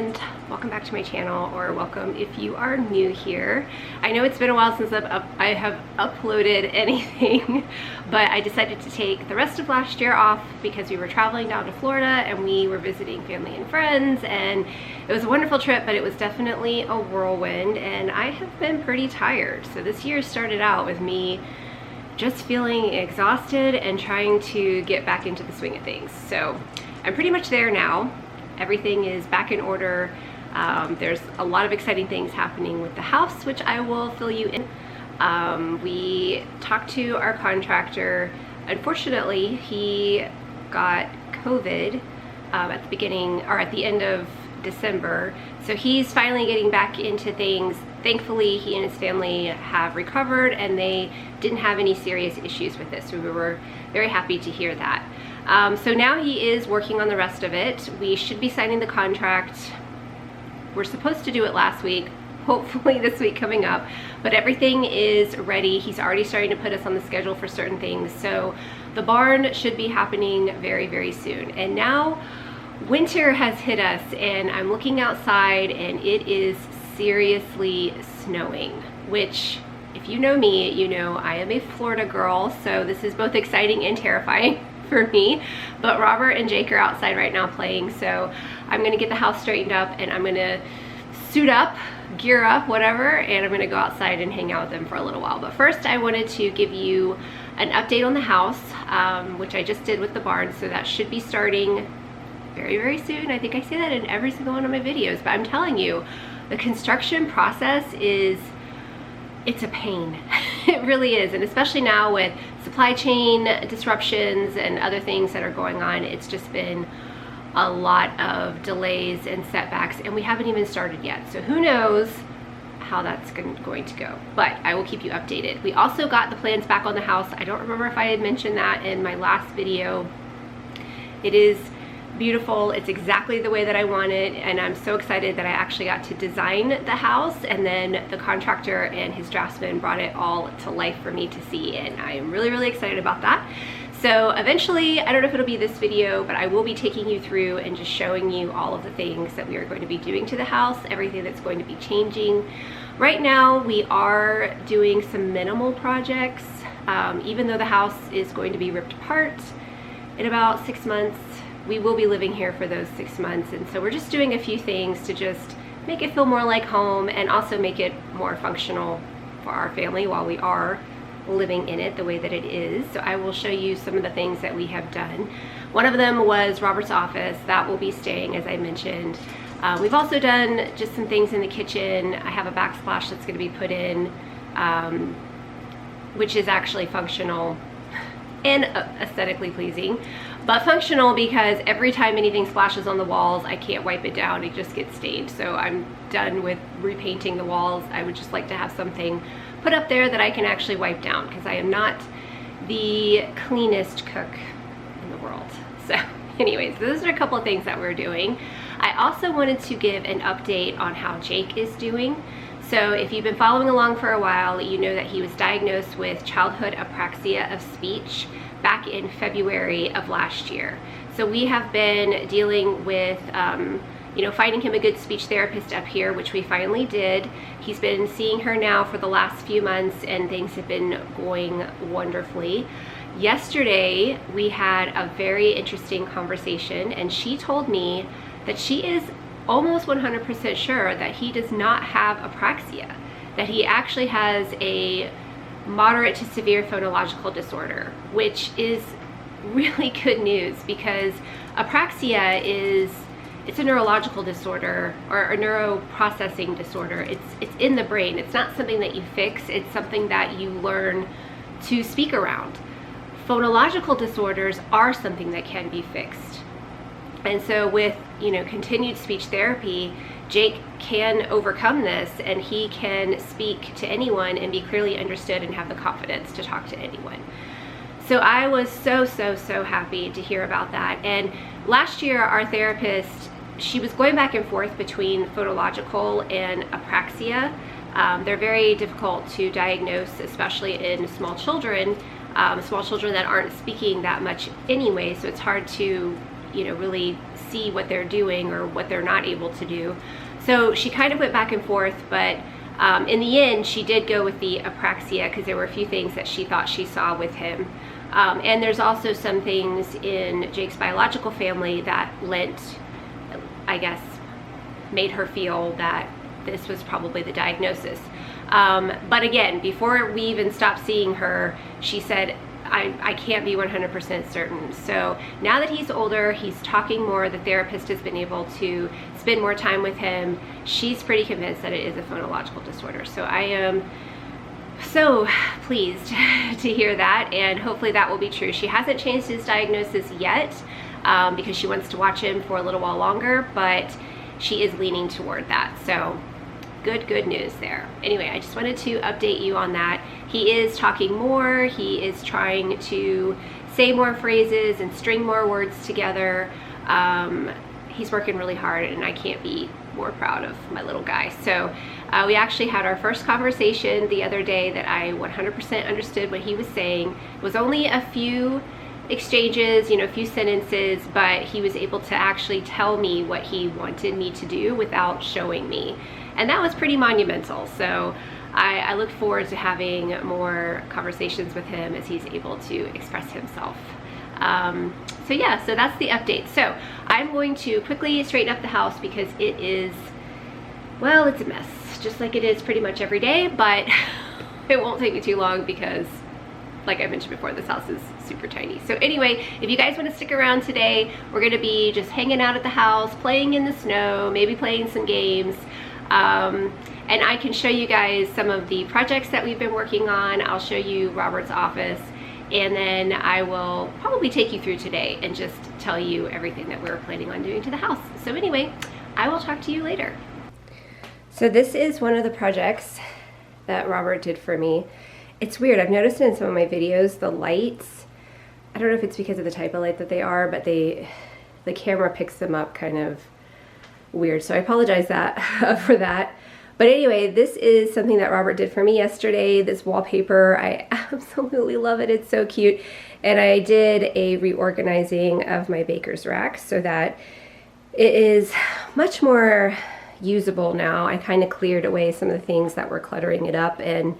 and welcome back to my channel, or welcome if you are new here. I know it's been a while since I have uploaded anything, but I decided to take the rest of last year off because we were traveling down to Florida and we were visiting family and friends, and it was a wonderful trip, but it was definitely a whirlwind and I have been pretty tired. So this year started out with me just feeling exhausted and trying to get back into the swing of things. So I'm pretty much there now. Everything is back in order. There's a lot of exciting things happening with the house, which I will fill you in. We talked to our contractor. Unfortunately, he got COVID at the beginning, or at the end of December. So he's finally getting back into things. Thankfully, he and his family have recovered and they didn't have any serious issues with this. So we were very happy to hear that. So now he is working on the rest of it. We should be signing the contract. We're supposed to do it last week, hopefully this week coming up, but everything is ready. He's already starting to put us on the schedule for certain things. So the barn should be happening very, very soon. And now winter has hit us and I'm looking outside and it is seriously snowing, which if you know me, you know I am a Florida girl, so this is both exciting and terrifying for me. But Robert and Jake are outside right now playing, so I'm gonna get the house straightened up and I'm gonna suit up, gear up, whatever, and I'm gonna go outside and hang out with them for a little while. But first I wanted to give you an update on the house, which I just did with the barn, so that should be starting very, very soon. I think I say that in every single one of my videos, but I'm telling you, the construction process it's a pain. It really is, and especially now with supply chain disruptions and other things that are going on, it's just been a lot of delays and setbacks, and we haven't even started yet. So who knows how that's going to go, but I will keep you updated. We also got the plans back on the house. I don't remember if I had mentioned that in my last video. It is beautiful. It's exactly the way that I wanted, and I'm so excited that I actually got to design the house, and then the contractor and his draftsman brought it all to life for me to see, and I am really, really excited about that. So eventually, I don't know if it'll be this video, but I will be taking you through and just showing you all of the things that we are going to be doing to the house, everything that's going to be changing. Right now, we are doing some minimal projects, even though the house is going to be ripped apart in about 6 months. We will be living here for those 6 months, and so we're just doing a few things to just make it feel more like home and also make it more functional for our family while we are living in it the way that it is. So I will show you some of the things that we have done. One of them was Robert's office. That will be staying, as I mentioned. We've also done just some things in the kitchen. I have a backsplash that's going to be put in, which is actually functional and aesthetically pleasing, but functional because every time anything splashes on the walls, I can't wipe it down, it just gets stained. So I'm done with repainting the walls. I would just like to have something put up there that I can actually wipe down, because I am not the cleanest cook in the world. So anyways, those are a couple of things that we're doing. I also wanted to give an update on how Jake is doing. So if you've been following along for a while, you know that he was diagnosed with childhood apraxia of speech back in February of last year. So we have been dealing with, finding him a good speech therapist up here, which we finally did. He's been seeing her now for the last few months and things have been going wonderfully. Yesterday, we had a very interesting conversation, and she told me that she is almost 100% sure that he does not have apraxia, that he actually has a moderate to severe phonological disorder, which is really good news, because apraxia it's a neurological disorder, or a neuroprocessing disorder. It's in the brain. It's not something that you fix, it's something that you learn to speak around. Phonological disorders are something that can be fixed. And so with, continued speech therapy, Jake can overcome this, and he can speak to anyone and be clearly understood and have the confidence to talk to anyone. So I was so happy to hear about that. And last year, our therapist, she was going back and forth between phonological and apraxia. They're very difficult to diagnose, especially in small children that aren't speaking that much anyway, so it's hard to you know, really see what they're doing or what they're not able to do. So she kind of went back and forth, but in the end, she did go with the Apraxia because there were a few things that she thought she saw with him. And there's also some things in Jake's biological family that I guess, made her feel that this was probably the diagnosis. But again, before we even stopped seeing her, she said, I can't be 100% certain. So now that he's older, he's talking more, the therapist has been able to spend more time with him, she's pretty convinced that it is a phonological disorder. So I am so pleased to hear that, and hopefully that will be true. She hasn't changed his diagnosis yet because she wants to watch him for a little while longer, but she is leaning toward that. So good news there. Anyway, I just wanted to update you on that. He is talking more. He is trying to say more phrases and string more words together. He's working really hard, and I can't be more proud of my little guy. So we actually had our first conversation the other day that I 100% understood what he was saying. It was only a few exchanges, you know, a few sentences, but he was able to actually tell me what he wanted me to do without showing me. And that was pretty monumental. So I look forward to having more conversations with him as he's able to express himself. So yeah, so that's the update. So I'm going to quickly straighten up the house because it is, well, it's a mess, just like it is pretty much every day, but it won't take me too long because, like I mentioned before, this house is super tiny. So anyway, if you guys want to stick around today, we're going to be just hanging out at the house, playing in the snow, maybe playing some games. And I can show you guys some of the projects that we've been working on. I'll show you Robert's office, and then I will probably take you through today and just tell you everything that we're planning on doing to the house. So anyway, I will talk to you later. So this is one of the projects that Robert did for me. It's weird, I've noticed in some of my videos, the lights, I don't know if it's because of the type of light that they are, but the camera picks them up kind of weird. So I apologize for that. But anyway, this is something that Robert did for me yesterday, this wallpaper. I absolutely love it, it's so cute. And I did a reorganizing of my baker's rack so that it is much more usable now. I kind of cleared away some of the things that were cluttering it up and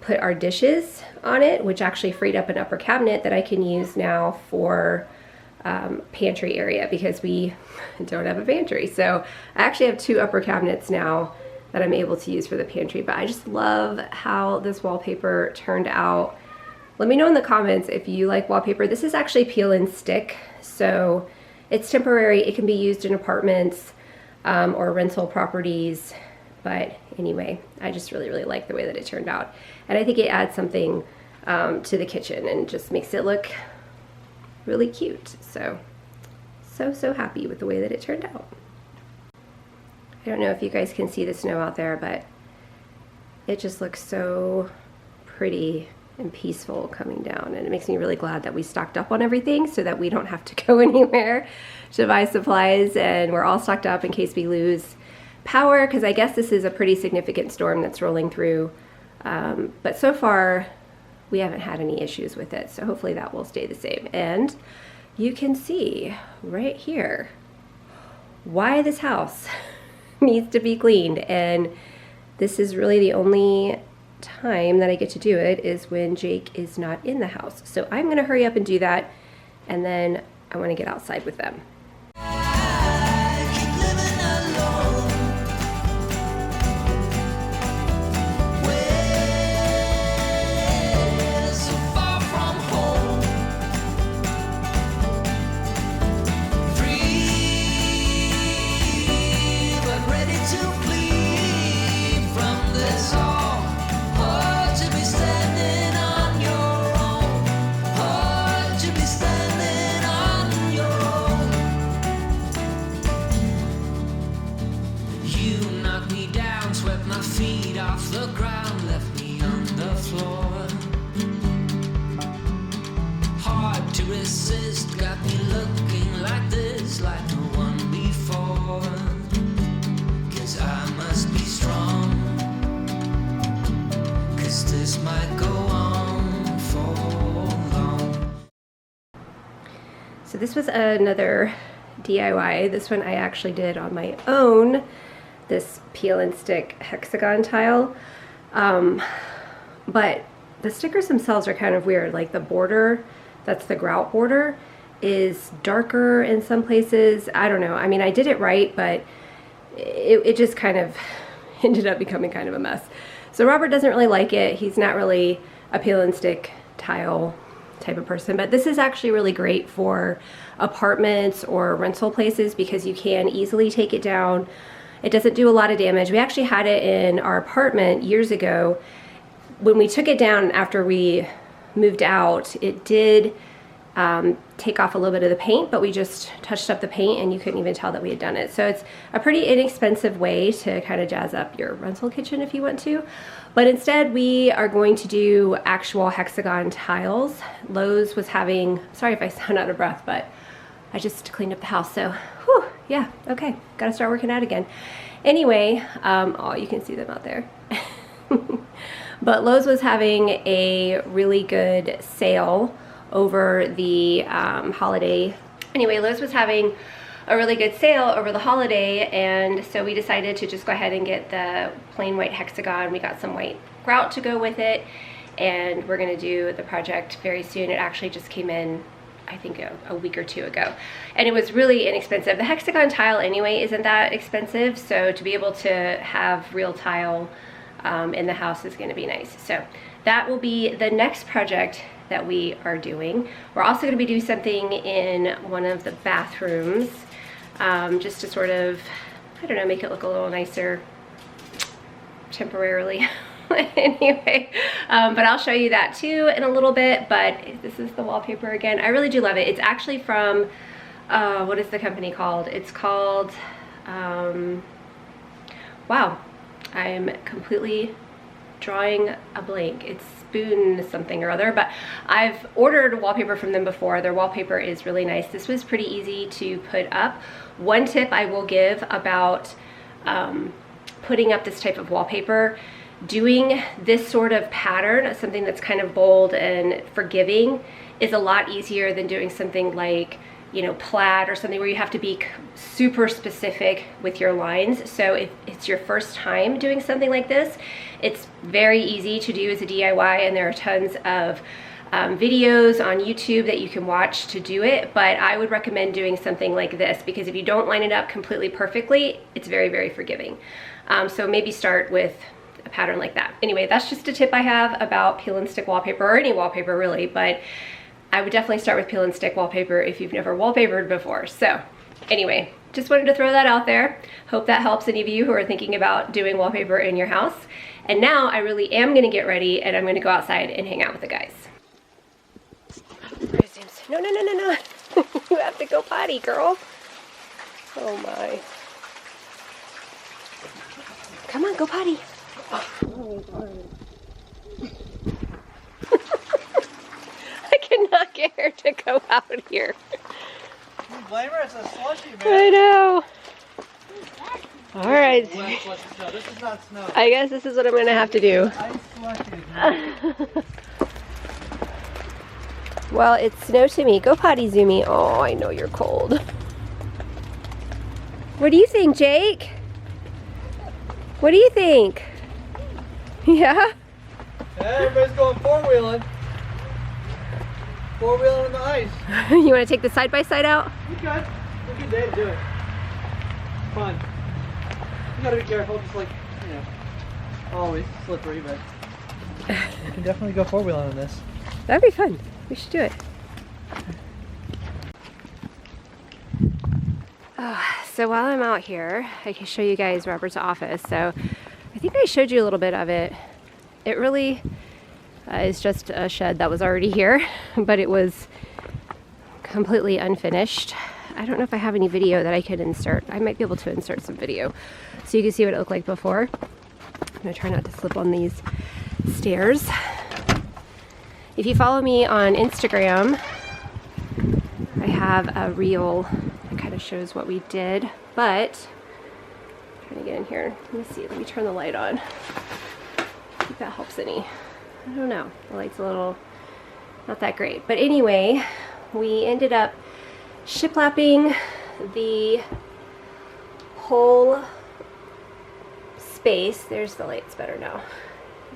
put our dishes on it, which actually freed up an upper cabinet that I can use now for pantry area because we don't have a pantry. So I actually have two upper cabinets now that I'm able to use for the pantry, but I just love how this wallpaper turned out. Let me know in the comments if you like wallpaper. This is actually peel and stick, so it's temporary. It can be used in apartments or rental properties, but anyway, I just really like the way that it turned out. And I think it adds something to the kitchen and just makes it look really cute. So happy with the way that it turned out. I don't know if you guys can see the snow out there, but it just looks so pretty and peaceful coming down, and it makes me really glad that we stocked up on everything so that we don't have to go anywhere to buy supplies, and we're all stocked up in case we lose power, because I guess this is a pretty significant storm that's rolling through, but so far we haven't had any issues with it, so hopefully that will stay the same. And you can see right here why this house needs to be cleaned, and this is really the only time that I get to do it is when Jake is not in the house. So I'm gonna hurry up and do that, and then I want to get outside with them. So this was another DIY. This one I actually did on my own, this peel and stick hexagon tile. But the stickers themselves are kind of weird. Like the border, that's the grout border, is darker in some places. I don't know. I mean, I did it right, but it just kind of ended up becoming kind of a mess. So Robert doesn't really like it. He's not really a peel and stick tile type of person, but this is actually really great for apartments or rental places because you can easily take it down. It doesn't do a lot of damage. We actually had it in our apartment years ago. When we took it down after we moved out, it did take off a little bit of the paint, but we just touched up the paint and you couldn't even tell that we had done it. So it's a pretty inexpensive way to kind of jazz up your rental kitchen if you want to. But instead we are going to do actual hexagon tiles. Lowe's was having, sorry if I sound out of breath, but I just cleaned up the house. So, whew, yeah, okay, gotta start working out again. Anyway, oh, you can see them out there. But Lowe's was having a really good sale over the holiday. Anyway, Lowe's was having a really good sale over the holiday, and so we decided to just go ahead and get the plain white hexagon. We got some white grout to go with it, and we're gonna do the project very soon. It actually just came in, I think a week or two ago, and it was really inexpensive. The hexagon tile anyway isn't that expensive, so to be able to have real tile in the house is going to be nice. So that will be the next project that we are doing. We're also going to be doing something in one of the bathrooms, just to sort of, I don't know, make it look a little nicer temporarily. Anyway, but I'll show you that too in a little bit. But this is the wallpaper again. I really do love it. It's actually from, what is the company called? It's called, wow, I'm completely drawing a blank. It's Spoon something or other, but I've ordered wallpaper from them before. Their wallpaper is really nice. This was pretty easy to put up. One tip I will give about putting up this type of wallpaper, doing this sort of pattern, something that's kind of bold and forgiving, is a lot easier than doing something like, you know, plaid or something where you have to be super specific with your lines. So if it's your first time doing something like this, it's very easy to do as a DIY, and there are tons of videos on YouTube that you can watch to do it. But I would recommend doing something like this, because if you don't line it up completely perfectly, it's very, very forgiving. So maybe start with a pattern like that. Anyway, that's just a tip I have about peel and stick wallpaper, or any wallpaper really, but I would definitely start with peel and stick wallpaper if you've never wallpapered before. So anyway, just wanted to throw that out there. Hope that helps any of you who are thinking about doing wallpaper in your house. And now I really am gonna get ready, and I'm gonna go outside and hang out with the guys. No, no, no, no, no. You have to go potty, girl. Oh my. Come on, go potty. Oh. I cannot get her to go out here. You blame her? It's a slushy, man. I know. All right. No, this is not snow. I guess this is what I'm going to have to do. Ice slushy. Well, it's snow to me. Go potty, Zoomy. Oh, I know you're cold. What do you think, Jake? What do you think? Yeah? Everybody's going four-wheeling. Four-wheeling in the ice. You want to take the side-by-side out? You could. It's a good day to do it. Fun. You gotta be careful, just like, you know, always slippery, but you can definitely go four-wheeling on this. That'd be fun. We should do it. Oh, so while I'm out here, I can show you guys Robert's office. So I think I showed you a little bit of it. It really is just a shed that was already here, but it was completely unfinished. I don't know if I have any video that I could insert. I might be able to insert some video so you can see what it looked like before. I'm gonna try not to slip on these stairs. If you follow me on Instagram, I have a reel that kind of shows what we did, but I'm trying to get in here. Let me see, let me turn the light on. If that helps any. I don't know, the light's a little not that great. But anyway, we ended up shiplapping the whole space. There's the lights better now.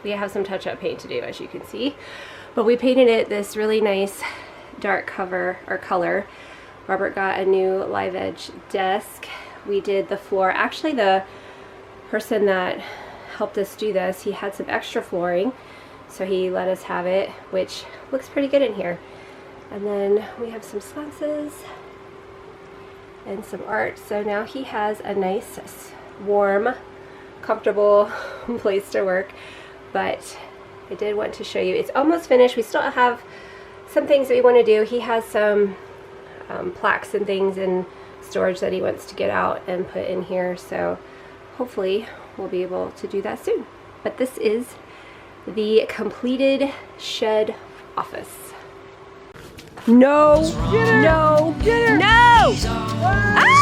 We have some touch-up paint to do, as you can see, but we painted it this really nice dark cover or color. Robert got a new live edge desk. We did the floor. Actually, the person that helped us do this, he had some extra flooring, so he let us have it, which looks pretty good in here. And then we have some sconces and some art. So now he has a nice, warm, comfortable place to work. But I did want to show you, it's almost finished. We still have some things that we want to do. He has some plaques and things in storage that he wants to get out and put in here, so hopefully we'll be able to do that soon. But this is the completed shed office. No, no, no! Ah!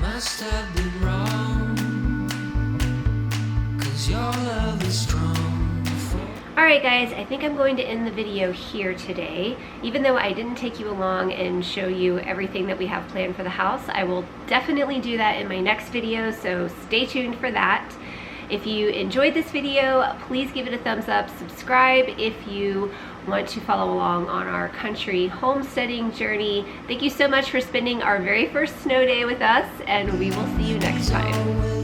Must have been wrong, 'cause your love is strong. Alright guys, I think I'm going to end the video here today. Even though I didn't take you along and show you everything that we have planned for the house, I will definitely do that in my next video, so stay tuned for that. If you enjoyed this video, please give it a thumbs up, subscribe if you want to follow along on our country homesteading journey. Thank you so much for spending our very first snow day with us, and we will see you next time.